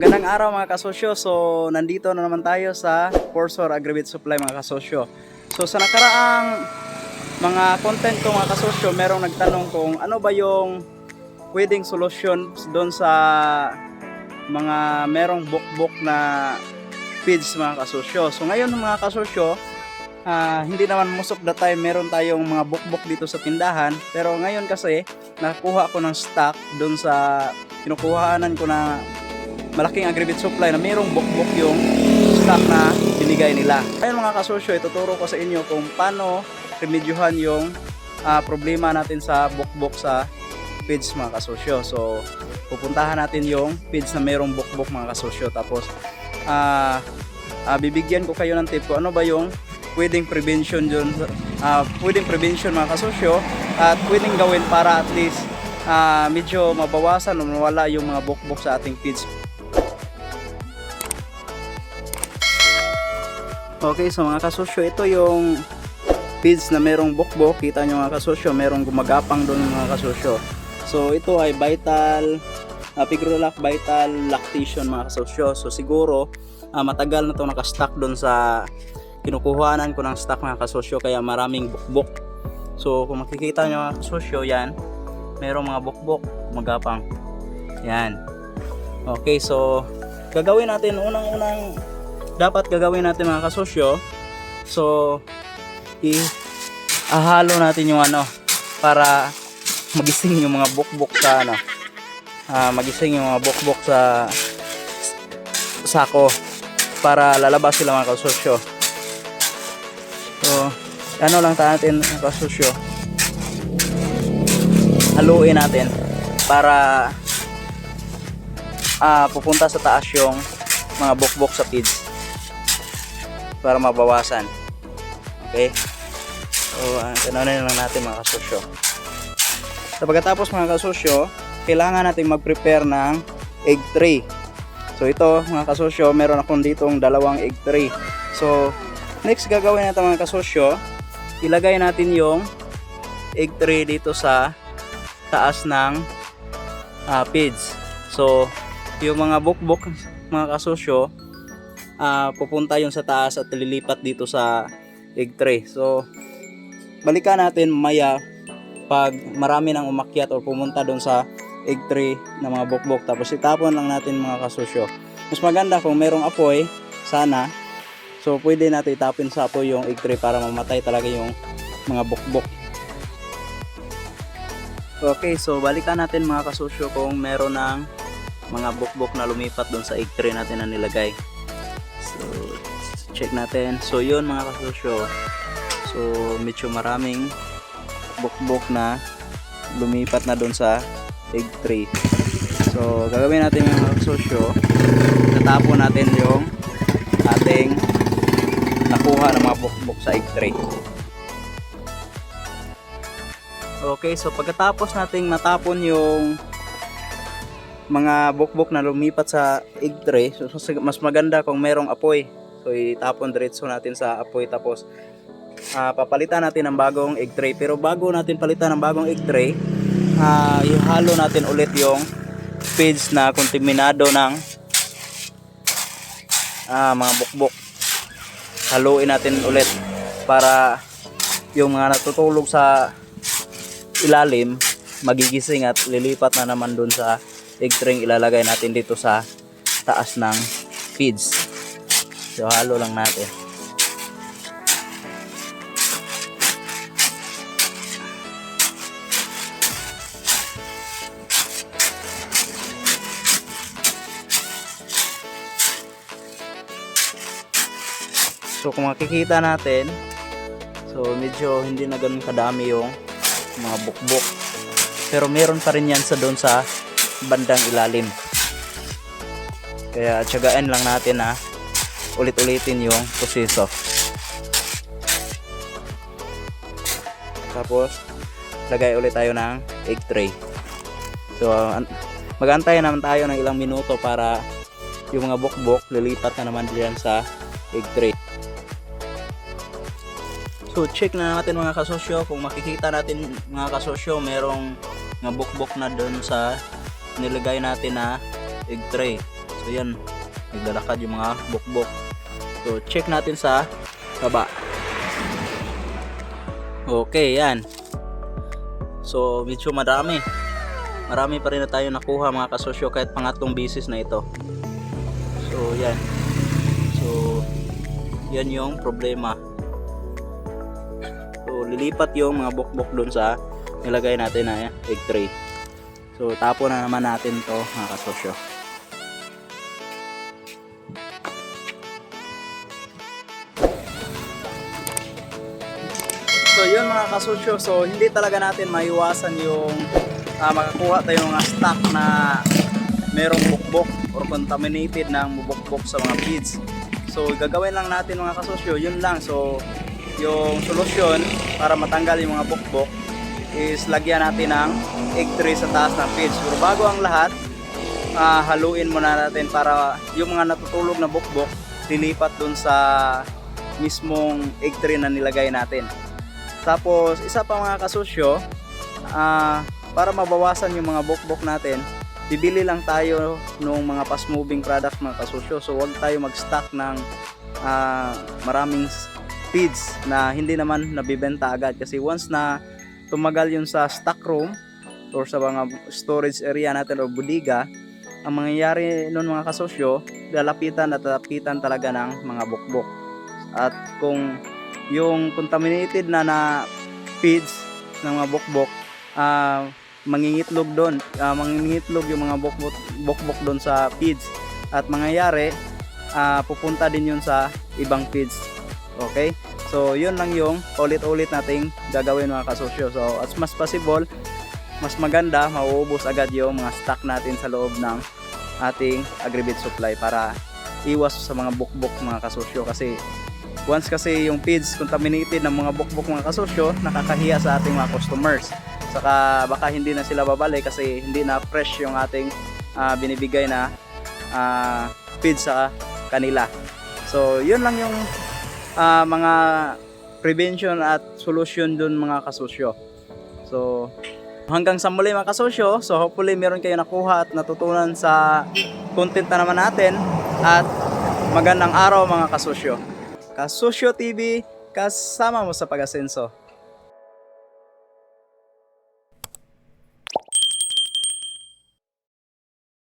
Magandang araw mga kasosyo. So nandito na naman tayo sa Portsor Aggregate Supply mga kasosyo. So sa nakaraang mga content ko mga kasosyo, merong nagtanong kung ano ba yung pwedeng solusyon doon sa mga merong bukbok na feeds mga kasosyo. So ngayon mga kasosyo, hindi naman most of the time meron tayong mga bukbok dito sa tindahan. Pero ngayon kasi nakuha ako ng stock doon sa kinukuhaanan ko na malaking aggregate supply na mayroong bukbok yung stock na binigay nila. Ngayon mga kasosyo, ituturo ko sa inyo kung paano remedyohan yung problema natin sa bukbok sa feeds mga kasosyo. So pupuntahan natin yung feeds na mayroong bukbok mga kasosyo. Tapos bibigyan ko kayo ng tip ko ano ba yung pwedeng prevention dun, pwedeng prevention mga kasosyo at pwedeng gawin para at least medyo mabawasan o mawala yung mga bukbok sa ating feeds. Okay, so mga kasosyo, ito yung feeds na merong bukbok. Kita nyo mga kasosyo, merong gumagapang doon mga kasosyo. So ito ay Vital, Pigrolac Vital Lactation mga kasosyo. So siguro matagal na ito nakastock doon sa kinukuhanan ko ng stock mga kasosyo, kaya maraming bukbok. So kung makikita nyo mga kasosyo, yan, merong mga bukbok gumagapang. Yan. Okay, so gagawin natin unang-unang dapat gagawin natin mga kasosyo, so ihalo natin yung para magising yung mga bukbok sa magising yung mga bukbok sa sako para lalabas sila mga kasosyo. So lang natin mga kasosyo, haluin natin para pupunta sa taas yung mga bukbok sa feeds para mabawasan. Okay, so ganoon lang natin mga kasosyo. So pagkatapos mga kasosyo, kailangan natin mag-prepare ng egg tray. So ito mga kasosyo, meron akong ditong dalawang egg tray. So next gagawin natin mga kasosyo, ilagay natin yung egg tray dito sa taas ng feeds. So yung mga bukbok mga kasosyo, pupunta yung sa taas at lilipat dito sa egg tray. So balikan natin maya pag marami nang umakyat o pumunta doon sa egg tray na mga bukbok, tapos itapon lang natin mga kasosyo. Mas maganda kung merong apoy sana, so pwede natin itapon sa apoy yung egg tray para mamatay talaga yung mga bukbok. Okay, so balikan natin mga kasosyo kung meron ng mga bukbok na lumipat doon sa egg tray natin na nilagay. So check natin. So yun mga kasosyo, so medyo maraming bukbok na lumipat na doon sa egg tray. So gagawin natin mga kasosyo, tatapon natin yung ating nakuha ng mga bukbok sa egg tray. Okay, so pagkatapos nating matapon yung mga bukbok na lumipat sa egg tray, so mas maganda kung merong apoy. So itapon diretso natin sa apoy, tapos papalitan natin ng bagong egg tray. Pero bago natin palitan ng bagong egg tray, ihalo natin ulit yung feeds na kontaminado ng mga bukbok. Haluin natin ulit para yung mga natutulog sa ilalim magigising at lilipat na naman dun sa egg tray. Ilalagay natin dito sa taas ng feeds. So halo lang natin. So kung makikita natin, so medyo hindi na ganun kadami yung mga bukbok, pero meron pa rin yan sa doon sa bandang ilalim. Kaya tiyagaan lang natin na ulit-ulitin yung proseso. Tapos lagay ulit tayo ng egg tray. So mag-antay naman tayo ng ilang minuto para yung mga bukbok lilipat na naman diyan sa egg tray. So check na natin mga kasosyo, kung makikita natin mga kasosyo, merong mga bukbok na doon sa nilagay natin na egg tray. So yan, naglalakad yung mga bukbok. So check natin sa baba. Okay, yan. So medyo marami pa rin na tayo nakuha mga kasosyo kahit pangatlong bisis na ito. So yan. So yan yung problema. So lilipat yung mga bukbok doon sa nilagay natin na egg tray. So tapon na naman natin to mga kasosyo. So yun mga kasosyo, so hindi talaga natin maiwasan yung makakuha tayo mga stock na merong bukbok or contaminated ng bukbok sa mga feeds. So gagawin lang natin mga kasosyo, yun lang. So yung solusyon para matanggal yung mga bukbok is lagyan natin ng egg tray sa taas ng feeds. Pero bago ang lahat, haluin muna natin para yung mga natutulog na bukbok lilipat dun sa mismong egg tray na nilagay natin. Tapos isa pa mga kasosyo, para mabawasan yung mga bukbok natin, bibili lang tayo ng mga fast moving product mga kasosyo. So huwag tayo mag-stock ng maraming feeds na hindi naman nabibenta agad, kasi once na tumagal yun sa stock room or sa mga storage area natin o bodega, ang mangyayari nun mga kasosyo, lalapitan at lalapitan talaga ng mga bukbok. At kung yung contaminated na feeds ng mga bukbok, mangingitlog doon, mangingitlog yung mga bukbok doon sa feeds, at mangyayari pupunta din yun sa ibang feeds. Okay, so yun lang yung ulit-ulit nating gagawin mga kasosyo. So as mas possible, mas maganda mauubos agad yung mga stock natin sa loob ng ating agribit supply para iwas sa mga bukbok mga kasosyo. Kasi once kasi yung feeds contaminated ng mga bukbok mga kasosyo, nakakahiya sa ating mga customers. Saka baka hindi na sila babalik kasi hindi na fresh yung ating binibigay na feeds sa kanila. So yun lang yung mga prevention at solution dun mga kasosyo. So hanggang sa muli mga kasosyo, so hopefully meron kayo nakuha at natutunan sa content na naman natin, at magandang araw mga kasosyo. Kasosyo TV, kasama mo sa pag-asenso.